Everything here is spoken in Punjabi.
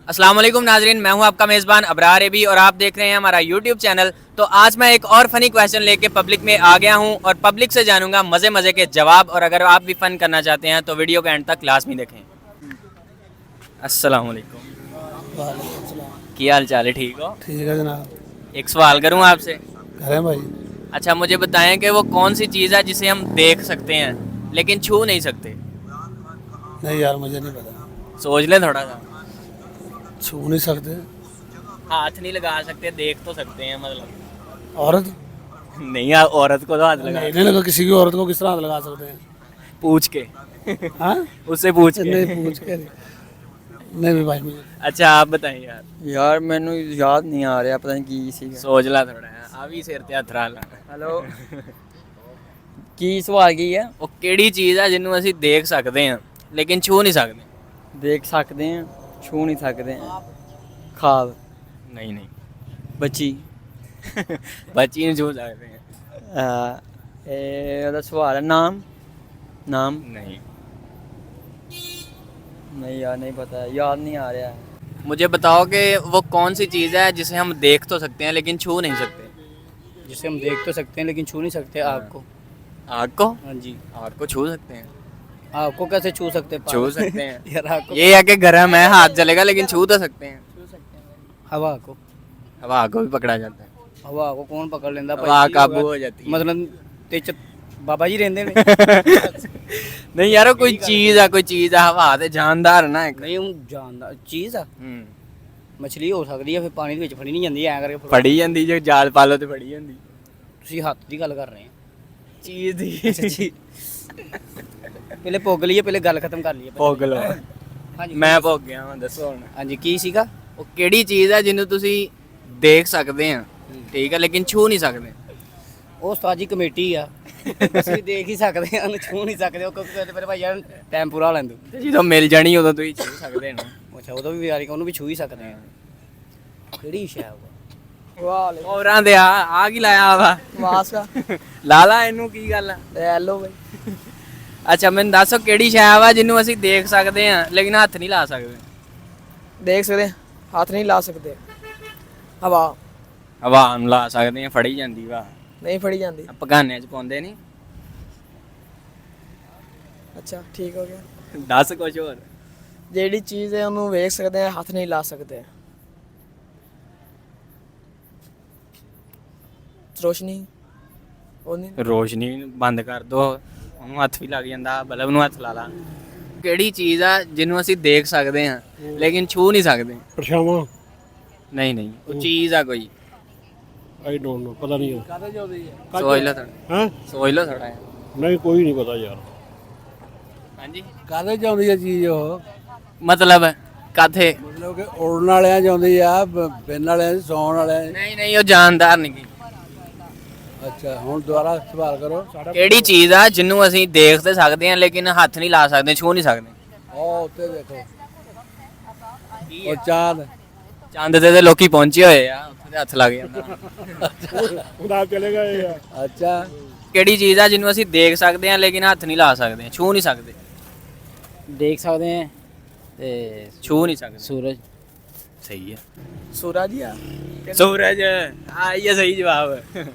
अस्सलाम वालेकुम नाजरीन, मैं हूं आपका मेज़बान अबरार एबी और आप देख रहे हैं हमारा यूट्यूब चैनल। तो आज मैं एक और फ़नी क्वेश्चन लेके पब्लिक में आ गया हूं और पब्लिक से जानूंगा मज़े मज़े के जवाब। और अगर आप भी फ़न करना चाहते हैं तो वीडियो के एंड तक लाजमी देखें। अस्सलाम वालेकुम। वालेकुम सलाम। की हाल चाल है? ठीक हो? ठीक है जनाब। एक सवाल करूं आपसे? करें भाई। अच्छा, मुझे बताएं कि वो कौन सी चीज़ है जिसे हम देख सकते हैं लेकिन छू नहीं सकते? नहीं यार मुझे नहीं पता। सोच लें थोड़ा सा। छू नहीं सकते। हाथ नहीं लगा सकते, देख तो सकते हैं मतलब। औरत? नहीं यार, औरत को तो हाथ लगा नहीं नहीं लगा, किसी की औरत को किस तरह हाथ लगा सकते हैं? पूछ के हाँ उससे पूछ के। नहीं पूछ के नहीं भाई मुझे। अच्छा आप बताएं यार। यार मैनू याद नहीं आ रहा, पता नहीं की सीगा। सोच ला थोड़ा आ भी सिर ते हੱਥ ਲਾ ਲਾ। ਹੈਲੋ ਕੀ ਸਵਾਲ ਕੀ ਹੈ? ਉਹ ਕਿਹੜੀ ਚੀਜ਼ ਆ ਜਿਹਨੂੰ ਅਸੀਂ ਦੇਖ ਸਕਦੇ ਹਾਂ ਲੇਕਿਨ ਛੂ ਨਹੀਂ ਸਕਦੇ? ਦੇਖ ਸਕਦੇ ਆ, ਛੂ ਨਹੀਂ ਸਕਦੇ ਆ। ਖਾਬ ਨਹੀਂ ਨਹੀਂ, ਬੱਚੀ। ਬੱਚੀ ਨੂੰ ਛੂ ਸਕਦੇ ਹਾਂ। ਇਹ ਉਹਦਾ ਸਵਾਲ ਹੈ ਨਾਮ। ਨਾਮ नहीं, नहीं यार नहीं पता, याद नहीं आ रहा है। मुझे बताओ कि वो कौन सी चीज़ है जिसे हम देख तो सकते हैं लेकिन छू नहीं सकते? जिसे हम देख तो सकते हैं लेकिन छू नहीं सकते। आग को। आग को? हाँ जी। आग को छू सकते हैं? आग को कैसे छू सकते हैं? छू सकते हैं। यार आग को। ये है कि गर्म है, हाथ जलेगा, लेकिन छू तो सकते हैं। हवा को। हवा को भी पकड़ा जाता है। हवा को कौन पकड़ लेंदा? हवा काबू हो जाती है। मतलब ते च बाबा जी रहंदे ने। नहीं यार, वो कोई चीज़ है, कोई चीज़ है, हवा ते जानदार ना एक। नहीं हूं जानदा चीज आ। ਮਛਲੀ ਹੋ ਸਕਦੀ ਹੈ, ਫਿਰ ਪਾਣੀ ਦੇ ਵਿੱਚ ਫੜੀ ਨਹੀਂ ਜਾਂਦੀ ਐ ਕਰਕੇ ਫੜੀ ਜਾਂਦੀ ਜੇ ਜਾਲ ਪਾ ਲਓ ਤੇ ਫੜੀ ਜਾਂਦੀ। ਤੁਸੀਂ ਹੱਥ ਦੀ ਗੱਲ ਕਰ ਰਹੇ ਚੀਜ਼ ਦੀ ਪਹਿਲੇ ਪੁੱਗ ਲਈਏ, ਪਹਿਲੇ ਗੱਲ ਖਤਮ ਕਰ ਲਈਏ। ਭੋਗ ਲਓ। ਹਾਂਜੀ ਮੈਂ ਭੋਗ ਗਿਆ ਹਾਂ, ਦੱਸੋ ਹੁਣ। ਹਾਂਜੀ ਕੀ ਸੀਗਾ? ਉਹ ਕਿਹੜੀ ਚੀਜ਼ ਹੈ ਜਿਹਨੂੰ ਤੁਸੀਂ ਦੇਖ ਸਕਦੇ ਆ, ਠੀਕ ਹੈ, ਲੇਕਿਨ ਛੂ ਨਹੀਂ ਸਕਦੇ? ਉਹ ਉਸਤਾਦ ਜੀ ਕਮੇਟੀ ਆ। ਅਸੀਂ ਦੇਖ ਹੀ ਸਕਦੇ ਹਾਂ, ਉਹਨੂੰ ਛੂ ਨਹੀਂ ਸਕਦੇ। ਉਹ ਕਿਉਂਕਿ ਮੇਰੇ ਭਾਈ ਯਾਰ ਟਾਈਮ ਪੂਰਾ ਹੋ ਲੈਂਦੂ। ਤੇ ਜਦੋਂ ਮਿਲ ਜਾਣੀ ਉਦੋਂ ਤੁਸੀਂ ਛੂ ਸਕਦੇ ਨਾ। ਅੱਛਾ ਉਦੋਂ ਵੀ ਯਾਰੀ ਉਹਨੂੰ ਵੀ ਛੂ ਹੀ ਸਕਦੇ ਆ। ਕਿਹੜੀ ਸ਼ੈ ਉਹ? ਵਾਹ ਹੋਰਾਂ ਦੇ ਆ ਕੀ ਲਾਇਆ ਵਾ? ਮਾਸਕ ਲਾਲਾ ਇਹਨੂੰ ਕੀ ਗੱਲ ਆ? ਲੈ ਲਓ ਬਈ। ਅੱਛਾ ਮੈਨੂੰ ਦੱਸੋ ਕਿਹੜੀ ਸ਼ੈ ਵਾ ਜਿਹਨੂੰ ਅਸੀਂ ਦੇਖ ਸਕਦੇ ਆ ਲੇਕਿਨ ਹੱਥ ਨਹੀਂ ਲਾ ਸਕਦੇ? ਦੇਖ ਸਕਦੇ ਹੱਥ ਨਹੀਂ ਲਾ ਸਕਦੇ। ਹਵਾ ਹਵਾ ਨੂੰ ਲਾ ਸਕਦੇ ਆ, ਫੜੀ ਜਾਂਦੀ ਵਾ। ਨਹੀਂ ਫੜੀ ਜਾਂਦੀ। ਪਗਾਨਿਆਂ ਚ ਪਾਉਂਦੇ ਨਹੀਂ। ਅੱਛਾ ਠੀਕ ਹੋ ਗਿਆ। ਦੱਸ ਕੁਝ ਹੋਰ। ਜਿਹੜੀ ਚੀਜ਼ ਹੈ ਉਹਨੂੰ ਵੇਖ ਸਕਦੇ ਆ, ਹੱਥ ਨਹੀਂ ਲਾ ਸਕਦੇ। ਰੋਸ਼ਨੀ। ਉਹ ਨਹੀਂ। ਰੋਸ਼ਨੀ ਬੰਦ ਕਰ ਦੋ, ਉਹਨੂੰ ਹੱਥ ਵੀ ਲੱਗ ਜਾਂਦਾ, ਬਲਬ ਨੂੰ ਹੱਥ ਲਾ ਲਾ। ਕਿਹੜੀ ਚੀਜ਼ ਆ ਜਿਹਨੂੰ ਅਸੀਂ ਦੇਖ ਸਕਦੇ ਆ ਲੇਕਿਨ ਛੂ ਨਹੀਂ ਸਕਦੇ? ਪਰਛਾਵਾਂ। ਨਹੀਂ ਨਹੀਂ, ਉਹ ਚੀਜ਼ ਆ ਕੋਈ। ਆਈ ਡੋਨਟ ਨੋ, ਪਤਾ ਨਹੀਂ। ਸੋਚ ਲਓ ਥੋੜਾ। ਹਾਂ ਸੋਚ ਲਓ ਥੋੜਾ। ਨਹੀਂ ਕੋਈ ਨਹੀਂ ਪਤਾ ਯਾਰ। ਹਾਂਜੀ ਕਾਹਦੇ ਚ ਆਉਂਦੀ ਹੈ ਚੀਜ਼ ਉਹ? ਮਤਲਬ ਕਾਥੇ? ਮਤਲਬ ਕਿ ਉੜਨ ਵਾਲਿਆਂ ਚ ਆਉਂਦੀ ਆ, ਪਿੰਨ ਵਾਲਿਆਂ ਚ, ਸੌਣ ਵਾਲਿਆਂ ਚ। ਨਹੀਂ ਨਹੀਂ, ਉਹ ਜਾਨਦਾਰ ਨਹੀਂ। ਅੱਛਾ ਹੁਣ ਦੁਬਾਰਾ ਸਵਾਲ ਕਰੋ। ਕਿਹੜੀ ਚੀਜ਼ ਆ ਜਿਹਨੂੰ ਅਸੀਂ ਦੇਖ ਤੇ ਸਕਦੇ ਆ ਲੇਕਿਨ ਹੱਥ ਨਹੀਂ ਲਾ ਸਕਦੇ, ਛੂ ਨਹੀਂ ਸਕਦੇ? ਉਹ ਉੱਤੇ ਦੇਖੋ, ਉਹ ਚਾঁਦ। ਚੰਦ ਤੇ ਲੋਕੀ ਪਹੁੰਚੇ ਹੋਏ ਆ, ਉੱਥੇ ਤੇ ਹੱਥ ਲੱਗ ਜਾਂਦਾ। ਉਹਦਾ ਚਲੇ ਗਏ ਆ। ਅੱਛਾ ਕਿਹੜੀ ਚੀਜ਼ ਆ ਜਿਹਨੂੰ ਅਸੀਂ ਦੇਖ ਸਕਦੇ ਆ ਲੇਕਿਨ ਹੱਥ ਨਹੀਂ ਲਾ ਸਕਦੇ, ਛੂ ਨਹੀਂ ਸਕਦੇ? ਦੇਖ ਸਕਦੇ ਆ ਤੇ ਛੂ ਨਹੀਂ ਸਕਦੇ। ਸੂਰਜ। ਸਹੀ ਹੈ। ਸੂਰਜ ਹੀ ਆ। ਸੂਰਜ। ਆ ਇਹ ਸਹੀ ਜਵਾਬ ਹੈ।